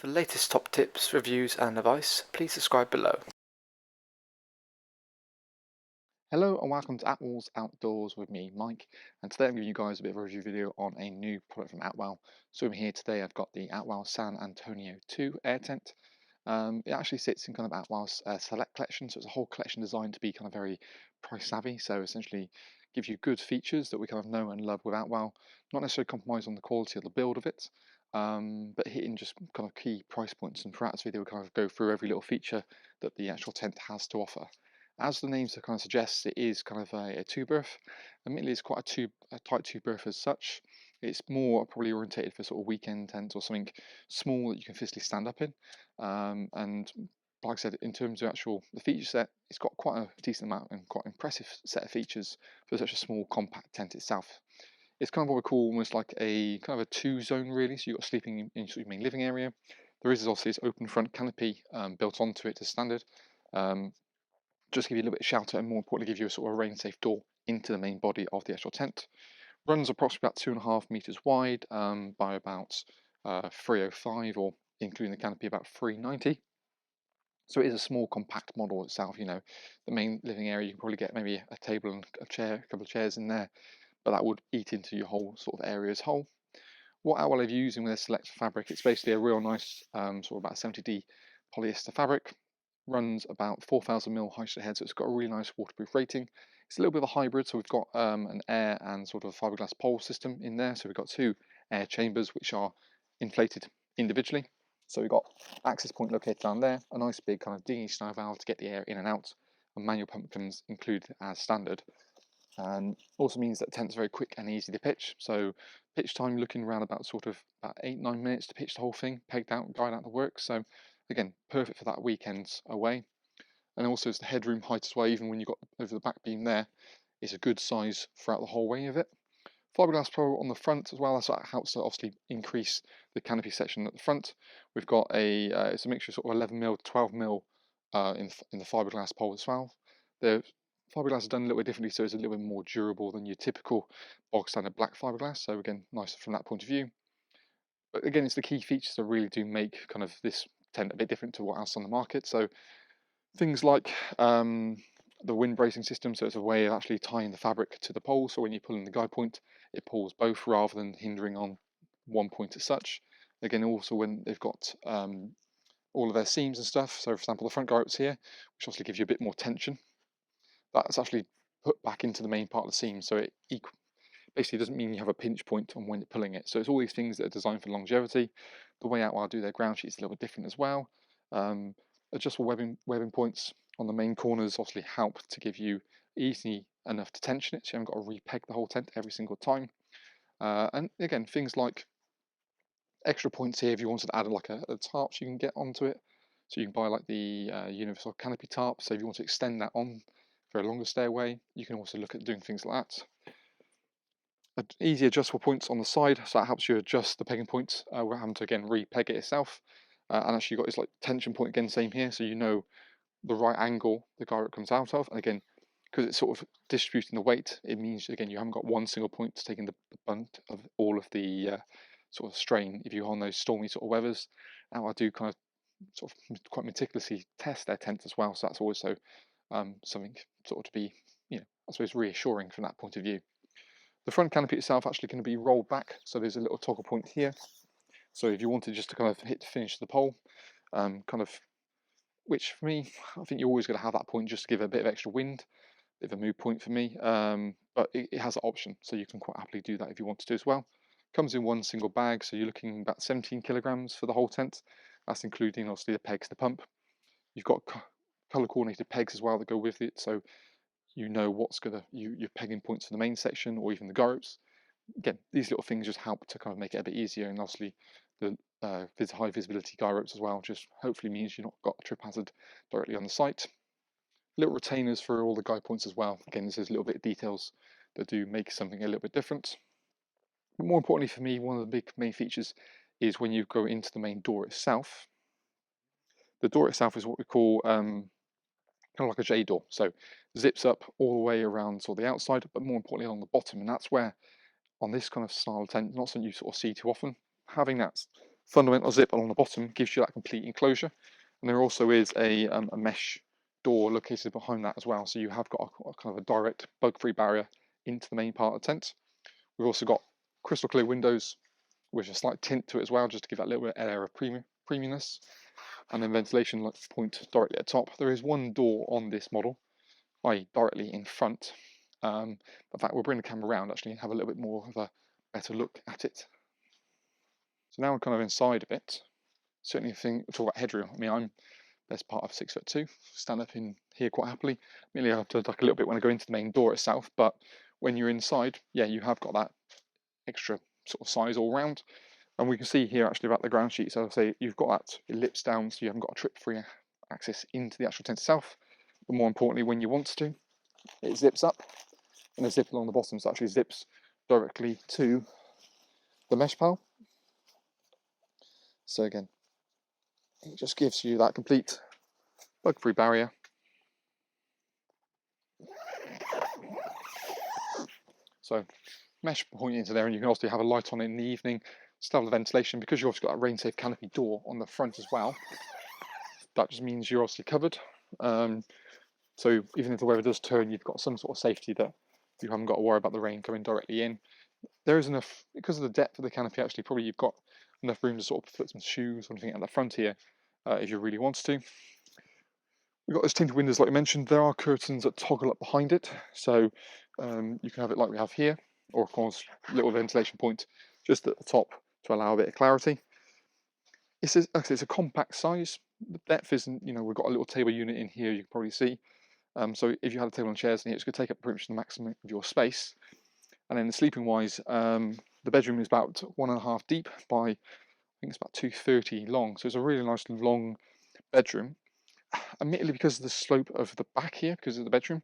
For the latest top tips, reviews and advice, please subscribe below. Hello and welcome to Attwoolls Outdoors with me, Mike, and today I'm giving you guys a bit of a review video on a new product from Outwell. So over here today I've got the Outwell San Antonio 2 air tent. It actually sits in kind of Outwell's select collection, so it's a whole collection designed to be kind of very price savvy, so essentially give you good features that we kind of know and love with Outwell, not necessarily compromise on the quality of the build of it, but hitting just kind of key price points. And throughout this video we'll kind of go through every little feature that the actual tent has to offer. As the name kind of suggests, it is kind of a two berth. Admittedly, it's quite a tight two berth as such. It's more probably orientated for sort of weekend tents or something small that you can physically stand up in. And like I said, in terms of the feature set, it's got quite a decent amount and quite impressive set of features for such a small compact tent itself. It's kind of what we call almost like a kind of a two zone really. So you've got sleeping in your main living area. There is obviously this open front canopy built onto it as standard. Just give you a little bit of shelter and more importantly give you a sort of rain safe door into the main body of the actual tent. Runs approximately about 2.5 meters wide by about 305, or including the canopy about 390. So it is a small compact model itself. The main living area, you can probably get maybe a table and a couple of chairs in there, but that would eat into your whole sort of area as a whole. What Outwell are using with their select fabric, it's basically a real nice sort of about 70D polyester fabric. Runs about 4,000 mil high straight head, so it's got a really nice waterproof rating. It's a little bit of a hybrid, so we've got an air and sort of fiberglass pole system in there. So we've got two air chambers which are inflated individually. So we've got access point located down there, a nice big kind of dinghy style valve to get the air in and out, and manual pump comes included as standard. And also means that the tent's very quick and easy to pitch. So pitch time looking around about 8-9 minutes to pitch the whole thing, pegged out, guide out the work. So again, perfect for that weekends away. And also it's the headroom height as well, even when you've got over the back beam there, it's a good size throughout the whole way of it. Fiberglass Pro on the front as well, so that helps to obviously increase the canopy section at the front. We've got it's a mixture of sort of 11mm to 12mm in the fiberglass pole as well. The fiberglass is done a little bit differently, so it's a little bit more durable than your typical bog standard black fiberglass. So again, nice from that point of view. But again, it's the key features that really do make kind of this tent a bit different to what else on the market. So things like the wind bracing system, so it's a way of actually tying the fabric to the pole, so when you're pulling the guide point, it pulls both rather than hindering on one point as such. Again, also when they've got all of their seams and stuff, so for example the front guide ropes here, which obviously gives you a bit more tension, that's actually put back into the main part of the seam, so it basically doesn't mean you have a pinch point on when you're pulling it. So it's all these things that are designed for longevity. The way Outwell do their ground sheet is a little bit different as well. Adjustable webbing points on the main corners obviously help to give you easy enough to tension it, so you haven't got to repeg the whole tent every single time. And again, things like extra points here if you wanted to add like a tarp you can get onto it. So you can buy like the universal canopy tarp, so if you want to extend that on for a longer stay away, you can also look at doing things like that. Easy adjustable points on the side, so that helps you adjust the pegging points without having to again re-peg it itself. And actually you've got this like tension point again, same here, so you know the right angle the guide rope comes out of. And again, because it's sort of distributing the weight, it means again you haven't got one single point taking the brunt of all of the sort of strain if you're on those stormy sort of weathers. Now I do kind of sort of quite meticulously test their tents as well, so that's also something sort of to be, I suppose, reassuring from that point of view. The front canopy itself actually going to be rolled back, so there's a little toggle point here. So if you wanted just to kind of hit the finish of the pole, which for me, I think you're always going to have that point just to give it a bit of extra wind, a bit of a mood point for me. But it has an option, so you can quite happily do that if you want to as well. Comes in one single bag, so you're looking about 17 kilograms for the whole tent. That's including obviously the pegs, the pump. You've got color coordinated pegs as well that go with it, so you know what's your pegging points for the main section or even the guide ropes. Again, these little things just help to kind of make it a bit easier, and obviously the high visibility guide ropes as well just hopefully means you've not got a trip hazard directly on the site. Little retainers for all the guide points as well. Again, this is a little bit of details that do make something a little bit different. But more importantly for me, one of the big main features is when you go into the main door itself. The door itself is what we call kind of like a J door, so zips up all the way around sort of the outside, but more importantly along the bottom, and that's where on this kind of style tent, not something you sort of see too often. Having that fundamental zip along the bottom gives you that complete enclosure, and there also is a mesh door located behind that as well, so you have got a kind of a direct bug-free barrier into the main part of the tent. We've also got crystal clear windows with a slight tint to it as well, just to give that little bit of air of premiumness, and then ventilation point directly at the top. There is one door on this model, i.e. directly in front. In fact, we'll bring the camera around actually and have a little bit more of a better look at it. So now we're kind of inside of it. Certainly talk about headroom. I mean, I'm best part of 6'2", stand up in here quite happily. Merely I have to duck a little bit when I go into the main door itself, but when you're inside, yeah, you have got that extra sort of size all round. And we can see here actually about the ground sheet, so I'll say you've got that ellipse down, so you haven't got a trip-free access into the actual tent itself. But more importantly, when you want to, it zips up, and the zip along the bottom so actually zips directly to the mesh pile. So again, it just gives you that complete bug-free barrier. So mesh pointing into there, and you can also have a light on it in the evening, still have the ventilation, because you've also got that rain-safe canopy door on the front as well. That just means you're obviously covered. So even if the weather does turn, you've got some sort of safety that you haven't got to worry about the rain coming directly in. There is enough, because of the depth of the canopy, actually, probably you've got enough room to sort of put some shoes or anything at the front here, if you really want to. We've got those tinted windows like I mentioned. There are curtains that toggle up behind it, so you can have it like we have here, or of course little ventilation point just at the top to allow a bit of clarity. It's a compact size. The depth isn't, we've got a little table unit in here, you can probably see. So if you had a table and chairs in here, it's going to take up pretty much the maximum of your space. And then sleeping wise, the bedroom is about 1.5 deep by, I think it's about 2.30 long. So it's a really nice long bedroom. Admittedly, because of the slope of the back here, because of the bedroom,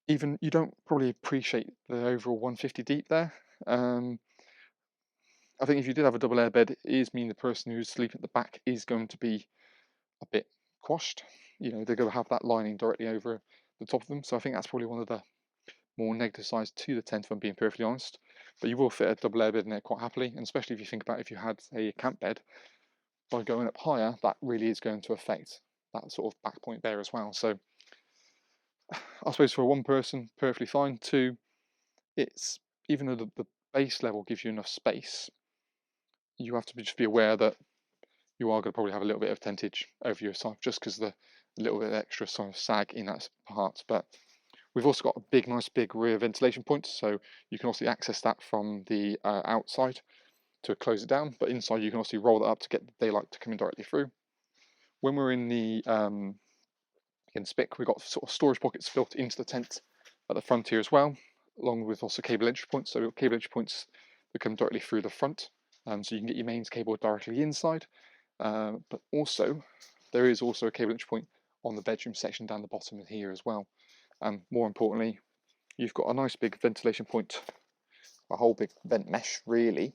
even you don't probably appreciate the overall 150 deep there. I think if you did have a double air bed, it is mean the person who's sleeping at the back is going to be a bit quashed. They're going to have that lining directly over the top of them. So I think that's probably one of the more negative sides to the tent, if I'm being perfectly honest. But you will fit a double air bed in there quite happily, and especially if you think about if you had a camp bed, by going up higher, that really is going to affect that sort of back point there as well. So I suppose for one person, perfectly fine. Two, it's even though the base level gives you enough space, you have to just be aware that you are going to probably have a little bit of tentage over your side, just because the little bit of extra sort of sag in that part. But we've also got a nice big rear ventilation point, so you can also access that from the outside to close it down. But inside, you can also roll that up to get the daylight to come in directly through. When we're in the in spic, we've got sort of storage pockets built into the tent at the front here as well, along with also cable entry points. So we've got cable entry points that come directly through the front, so you can get your mains cable directly inside. But also, there is also a cable entry point on the bedroom section down the bottom of here as well. More importantly, you've got a nice big ventilation point, a whole big vent mesh really,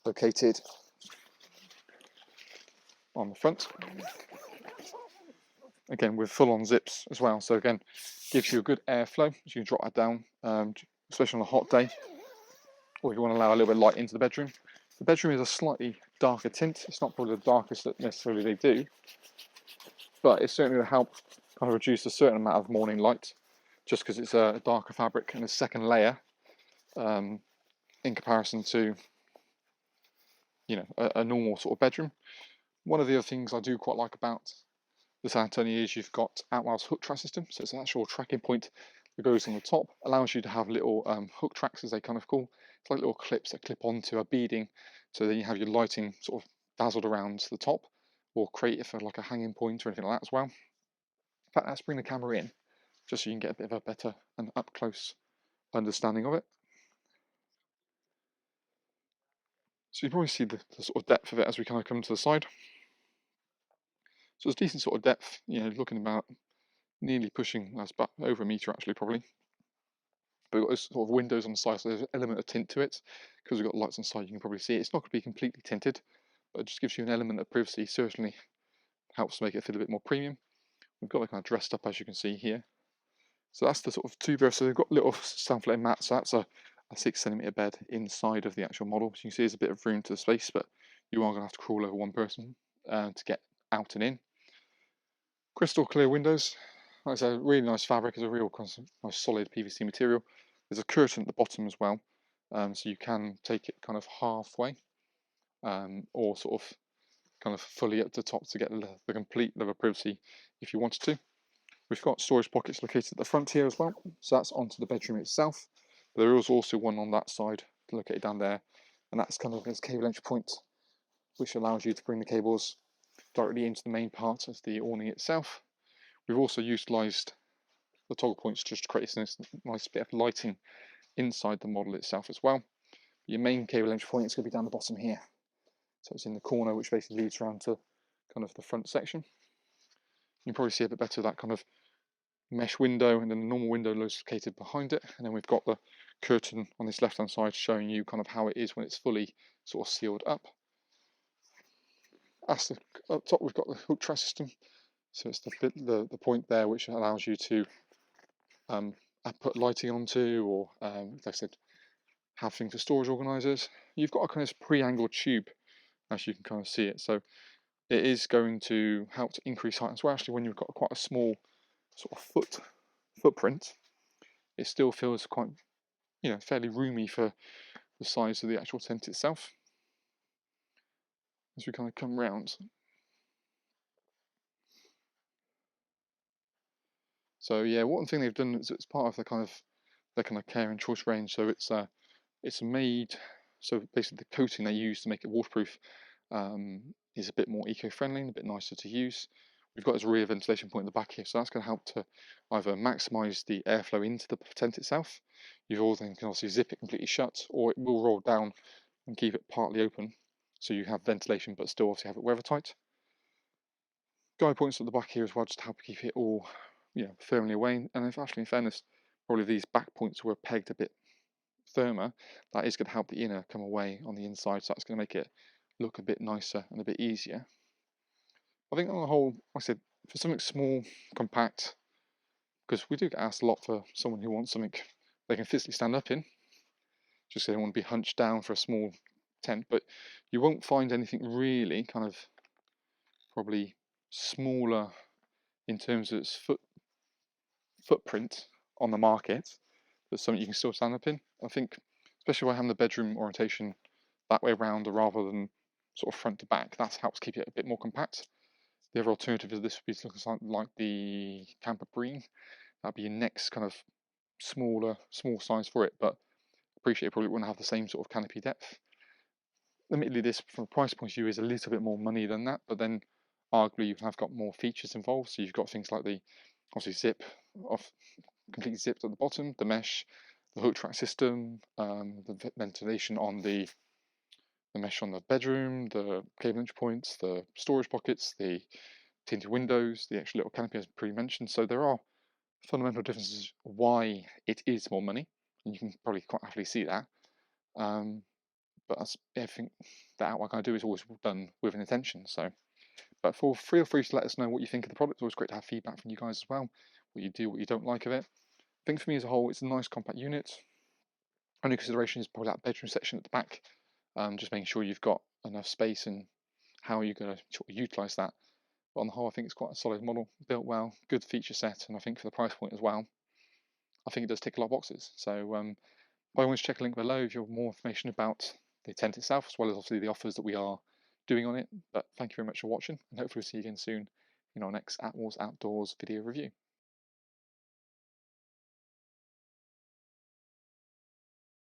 located on the front. Again, with full-on zips as well, so again, gives you a good airflow. So you can drop that down, especially on a hot day, or if you want to allow a little bit of light into the bedroom. The bedroom is a slightly darker tint. It's not probably the darkest that necessarily they do, but it's certainly going to help kind of reduce a certain amount of morning light, just because it's a darker fabric and a second layer in comparison to a normal sort of bedroom. One of the other things I do quite like about the San Antonio is you've got Outwell's hook track system, so it's an actual tracking point that goes on the top, allows you to have little hook tracks, as they kind of call. It's like little clips that clip onto a beading, so then you have your lighting sort of dazzled around the top, or create it for like a hanging point or anything like that as well. In fact, let's bring the camera in, just so you can get a bit of a better and up-close understanding of it. So you probably see the sort of depth of it as we kind of come to the side. So it's decent sort of depth, looking about nearly pushing, that's about over a metre actually probably. But we've got those sort of windows on the side, so there's an element of tint to it. Because we've got lights on the side, you can probably see it. It's not going to be completely tinted, but it just gives you an element of privacy, certainly helps make it feel a bit more premium. We've got it kind of dressed up, as you can see here. So that's the sort of two berths. So they've got little sound-floating mats, so that's a 6 centimetre bed inside of the actual model. So you can see there's a bit of room to the space, but you are going to have to crawl over one person to get out and in. Crystal clear windows. Like I said, really nice fabric. It's a real nice solid PVC material. There's a curtain at the bottom as well, so you can take it kind of halfway, or sort of kind of fully up to the top to get the complete level of privacy if you wanted to. We've got storage pockets located at the front here as well, so that's onto the bedroom itself. But there is also one on that side located down there, and that's kind of this cable entry point, which allows you to bring the cables directly into the main part of the awning itself. We've also utilised the toggle points just to create this nice bit of lighting inside the model itself as well. Your main cable entry point is going to be down the bottom here, so it's in the corner, which basically leads around to kind of the front section. You can probably see a bit better that kind of mesh window, and then the normal window located behind it, and then we've got the curtain on this left hand side showing you kind of how it is when it's fully sort of sealed up. Up top we've got the hook truss system, so it's the point there which allows you to put lighting onto, or like I said, have things for storage organisers. You've got a kind of pre-angled tube, as you can kind of see it, so it is going to help to increase height as well. Actually, when you've got quite a small sort of footprint, it still feels quite, fairly roomy for the size of the actual tent itself. As we kind of come round, so yeah, one thing they've done is it's part of their kind of care and choice range. So it's made, so basically the coating they use to make it waterproof is a bit more eco-friendly and a bit nicer to use. We've got this rear ventilation point in the back here, so that's going to help to either maximise the airflow into the tent itself. You also can obviously zip it completely shut, or it will roll down and keep it partly open, so you have ventilation but still obviously have it weather tight. Guide points at the back here as well, just to help keep it all firmly away. And if actually, in fairness, probably these back points were pegged a bit firmer, that is going to help the inner come away on the inside, so that's going to make it look a bit nicer and a bit easier. I think on the whole, like I said, for something small, compact, because we do get asked a lot for someone who wants something they can physically stand up in, just so they don't want to be hunched down for a small tent, but you won't find anything really kind of probably smaller in terms of its footprint on the market, but something you can still stand up in. I think, especially by having the bedroom orientation that way around rather than sort of front to back, that helps keep it a bit more compact. The other alternative is this would be something like the camper bream. That'd be your next kind of small size for it, but appreciate it probably wouldn't have the same sort of canopy depth. Admittedly, this from a price point of view is a little bit more money than that, but then arguably you have got more features involved. So you've got things like the obviously zip off, completely zipped at the bottom, the mesh, the hook track system, the ventilation on the mesh on the bedroom, the cable entry points, the storage pockets, the tinted windows, the extra little canopy as pre-mentioned. So there are fundamental differences why it is more money, and you can probably quite happily see that. But that's everything that Outwell I do is always done with an intention. So, but feel free to let us know what you think of the product. It's always great to have feedback from you guys as well. What you do, what you don't like of it. I think for me as a whole, it's a nice compact unit. Only consideration is probably that bedroom section at the back. Just making sure you've got enough space and how you're going to sort of utilise that. But on the whole, I think it's quite a solid model, built well, good feature set, and I think for the price point as well, I think it does tick a lot of boxes. So by all means, check a link below if you want more information about the tent itself, as well as obviously the offers that we are doing on it. But thank you very much for watching, and hopefully we'll see you again soon in our next Attwoolls Outdoors video review.